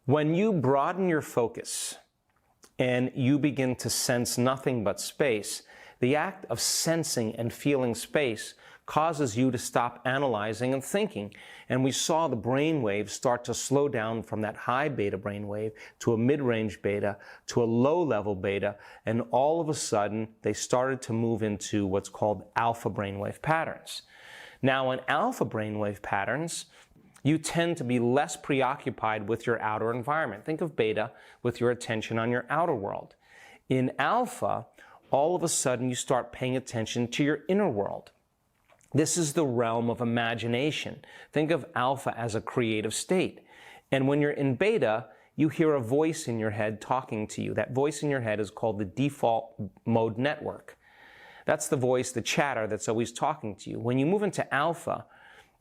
When you broaden your focus and you begin to sense nothing but space, the act of sensing and feeling space causes you to stop analyzing and thinking. And we saw the brain waves start to slow down from that high beta brain wave to a mid-range beta to a low-level beta, and all of a sudden they started to move into what's called alpha brainwave patterns. Now in alpha brainwave patterns, you tend to be less preoccupied with your outer environment. Think of beta with your attention on your outer world. In alpha, all of a sudden you start paying attention to your inner world. This is the realm of imagination. Think of alpha as a creative state. And when you're in beta, you hear a voice in your head talking to you. That voice in your head is called the default mode network. That's the voice, the chatter that's always talking to you. When you move into alpha,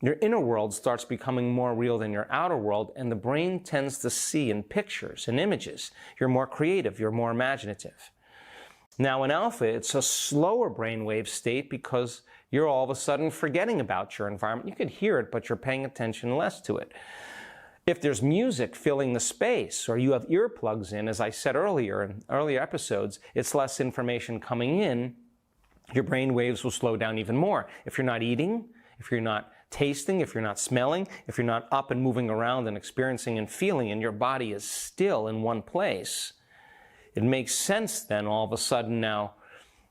your inner world starts becoming more real than your outer world, and the brain tends to see in pictures and images. You're more creative, you're more imaginative. Now in alpha, it's a slower brainwave state because you're all of a sudden forgetting about your environment. You could hear it, but you're paying attention less to it. If there's music filling the space, or you have earplugs in, as I said earlier in earlier episodes, it's less information coming in, your brain waves will slow down even more. If you're not eating, if you're not tasting, if you're not smelling, if you're not up and moving around and experiencing and feeling, and your body is still in one place, it makes sense then all of a sudden now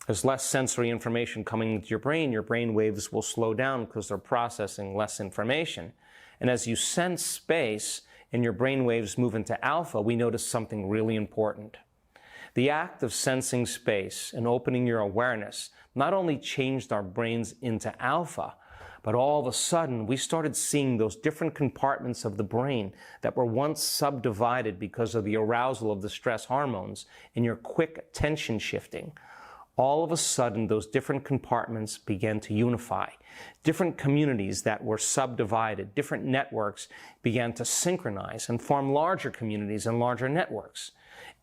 there's less sensory information coming into your brain waves will slow down because they're processing less information. And as you sense space and your brain waves move into alpha, we notice something really important. The act of sensing space and opening your awareness not only changed our brains into alpha, but all of a sudden, we started seeing those different compartments of the brain that were once subdivided because of the arousal of the stress hormones and your quick attention shifting. All of a sudden, those different compartments began to unify. Different communities that were subdivided, different networks began to synchronize and form larger communities and larger networks.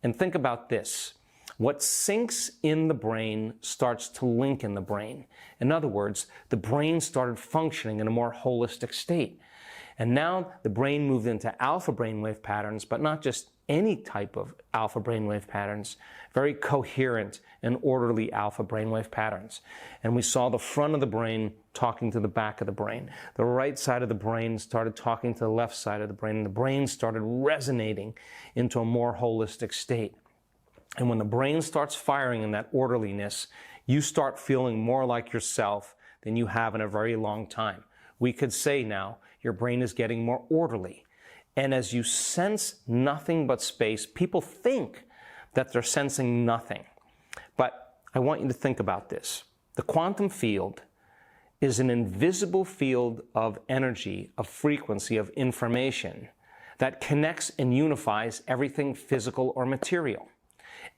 And think about this. What sinks in the brain starts to link in the brain. In other words, the brain started functioning in a more holistic state. And now the brain moved into alpha brainwave patterns, but not just any type of alpha brainwave patterns, very coherent and orderly alpha brainwave patterns. And we saw the front of the brain talking to the back of the brain. The right side of the brain started talking to the left side of the brain, and the brain started resonating into a more holistic state. And when the brain starts firing in that orderliness, you start feeling more like yourself than you have in a very long time. We could say now, your brain is getting more orderly. And as you sense nothing but space, people think that they're sensing nothing. But I want you to think about this. The quantum field is an invisible field of energy, of frequency, of information that connects and unifies everything physical or material.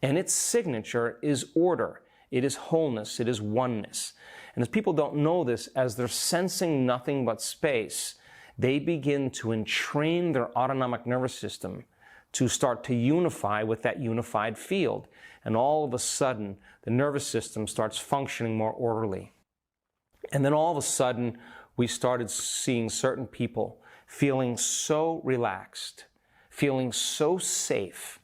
And its signature is order, it is wholeness, it is oneness. And as people don't know this, as they're sensing nothing but space, they begin to entrain their autonomic nervous system to start to unify with that unified field. And all of a sudden, the nervous system starts functioning more orderly. And then all of a sudden, we started seeing certain people feeling so relaxed, feeling so safe,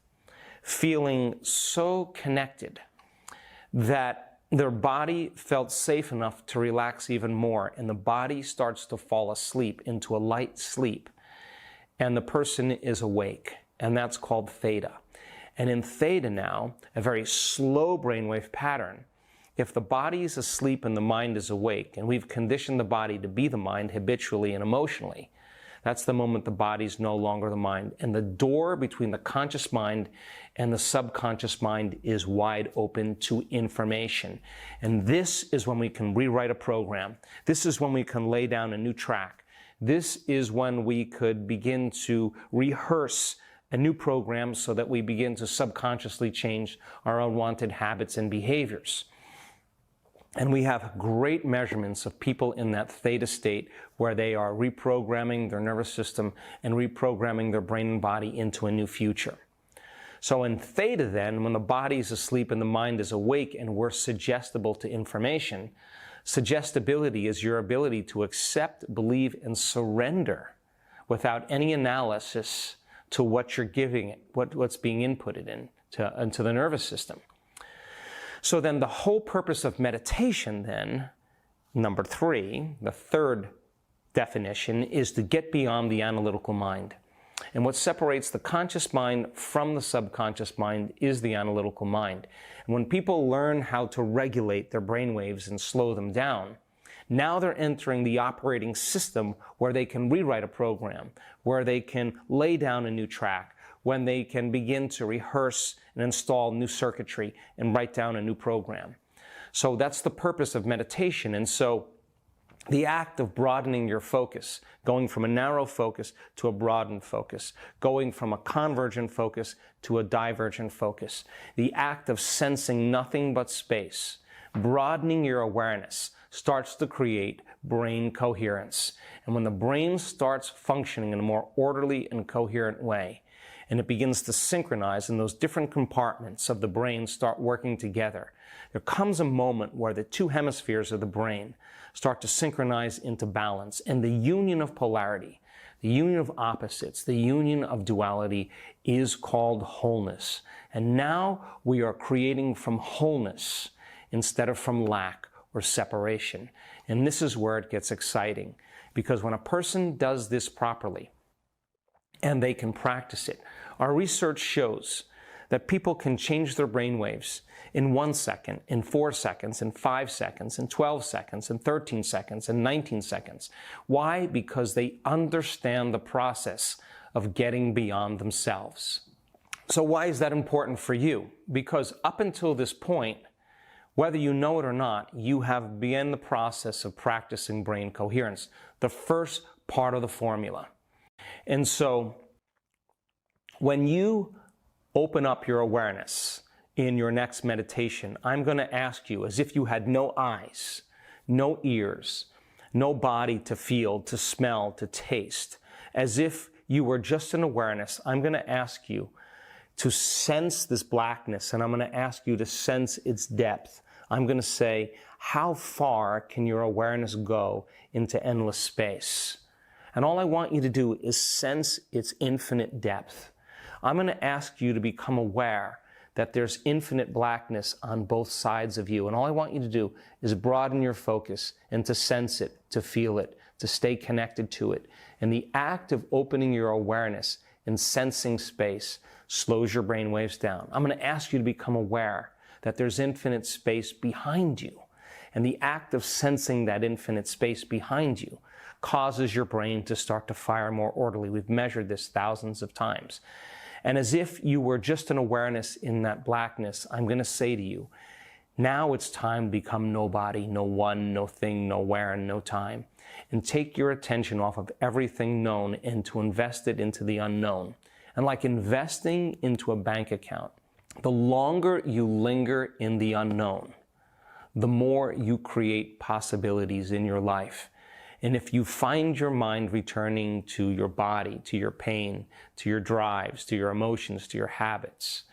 feeling so connected that their body felt safe enough to relax even more, and the body starts to fall asleep into a light sleep, and the person is awake, and that's called theta. And in theta now, a very slow brainwave pattern, if the body is asleep and the mind is awake, and we've conditioned the body to be the mind habitually and emotionally, that's the moment the body's no longer the mind. And the door between the conscious mind and the subconscious mind is wide open to information. And this is when we can rewrite a program. This is when we can lay down a new track. This is when we could begin to rehearse a new program so that we begin to subconsciously change our unwanted habits and behaviors. And we have great measurements of people in that theta state where they are reprogramming their nervous system and reprogramming their brain and body into a new future. So in theta then, when the body is asleep and the mind is awake and we're suggestible to information, suggestibility is your ability to accept, believe, and surrender without any analysis to what you're giving it, what's being inputted into the nervous system. So then the whole purpose of meditation then, number 3, the third definition, is to get beyond the analytical mind. And what separates the conscious mind from the subconscious mind is the analytical mind. And when people learn how to regulate their brain waves and slow them down, now they're entering the operating system where they can rewrite a program, where they can lay down a new track, when they can begin to rehearse and install new circuitry and write down a new program. So that's the purpose of meditation. And so the act of broadening your focus, going from a narrow focus to a broadened focus, going from a convergent focus to a divergent focus, the act of sensing nothing but space, broadening your awareness, starts to create brain coherence. And when the brain starts functioning in a more orderly and coherent way, and it begins to synchronize, and those different compartments of the brain start working together, there comes a moment where the two hemispheres of the brain start to synchronize into balance, and the union of polarity, the union of opposites, the union of duality is called wholeness. And now we are creating from wholeness instead of from lack or separation. And this is where it gets exciting, because when a person does this properly, and they can practice it, our research shows that people can change their brain waves in 1 second, in 4 seconds, in 5 seconds, in 12 seconds, in 13 seconds, in 19 seconds. Why? Because they understand the process of getting beyond themselves. So why is that important for you? Because up until this point, whether you know it or not, you have begun the process of practicing brain coherence, the first part of the formula. And so when you open up your awareness in your next meditation, I'm going to ask you, as if you had no eyes, no ears, no body to feel, to smell, to taste, as if you were just an awareness, I'm going to ask you to sense this blackness, and I'm going to ask you to sense its depth. I'm going to say, how far can your awareness go into endless space? And all I want you to do is sense its infinite depth. I'm going to ask you to become aware that there's infinite blackness on both sides of you. And all I want you to do is broaden your focus and to sense it, to feel it, to stay connected to it. And the act of opening your awareness and sensing space slows your brain waves down. I'm going to ask you to become aware that there's infinite space behind you. And the act of sensing that infinite space behind you causes your brain to start to fire more orderly. We've measured this thousands of times. And as if you were just an awareness in that blackness, I'm going to say to you, now it's time to become nobody, no one, no thing, no where, and no time. And take your attention off of everything known and to invest it into the unknown. And like investing into a bank account, the longer you linger in the unknown, the more you create possibilities in your life. And if you find your mind returning to your body, to your pain, to your drives, to your emotions, to your habits,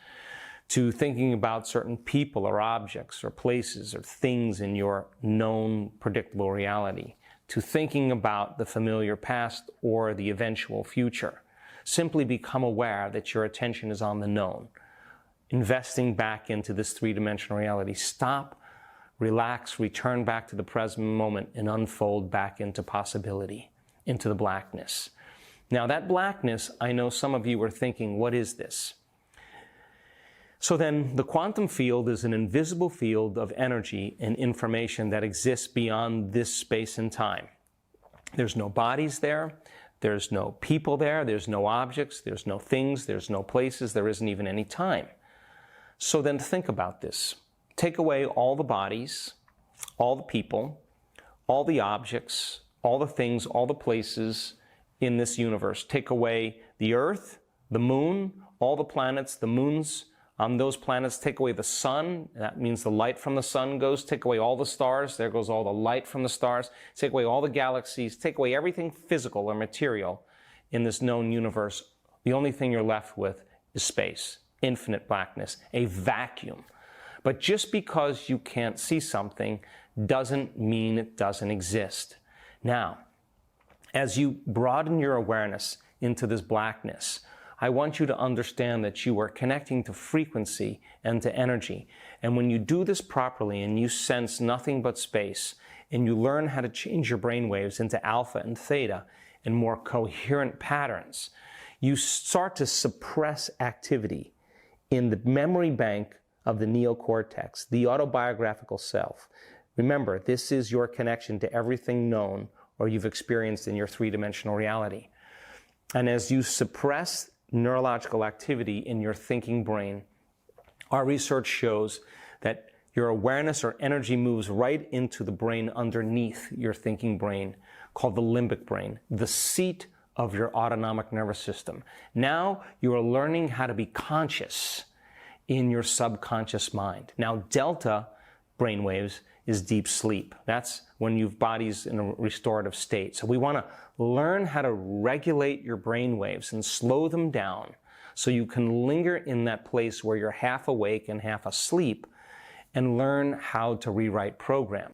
to thinking about certain people or objects or places or things in your known predictable reality, to thinking about the familiar past or the eventual future, simply become aware that your attention is on the known, investing back into this three-dimensional reality. Stop, relax, return back to the present moment, and unfold back into possibility, into the blackness. Now that blackness, I know some of you are thinking, what is this? So then the quantum field is an invisible field of energy and information that exists beyond this space and time. There's no bodies there. There's no people there. There's no objects. There's no things. There's no places. There isn't even any time. So then think about this. Take away all the bodies, all the people, all the objects, all the things, all the places in this universe. Take away the Earth, the moon, all the planets, the moons on those planets. Take away the sun. That means the light from the sun goes. Take away all the stars. There goes all the light from the stars. Take away all the galaxies. Take away everything physical or material in this known universe. The only thing you're left with is space, infinite blackness, a vacuum. But just because you can't see something doesn't mean it doesn't exist. Now, as you broaden your awareness into this blackness, I want you to understand that you are connecting to frequency and to energy. And when you do this properly and you sense nothing but space, and you learn how to change your brain waves into alpha and theta in more coherent patterns, you start to suppress activity in the memory bank of the neocortex, the autobiographical self. Remember, this is your connection to everything known or you've experienced in your three-dimensional reality. And as you suppress neurological activity in your thinking brain, our research shows that your awareness or energy moves right into the brain underneath your thinking brain, called the limbic brain, the seat of your autonomic nervous system. Now you are learning how to be conscious in your subconscious mind. Now, delta brainwaves is deep sleep. That's when your body's in a restorative state. So we want to learn how to regulate your brainwaves and slow them down so you can linger in that place where you're half awake and half asleep and learn how to rewrite programs.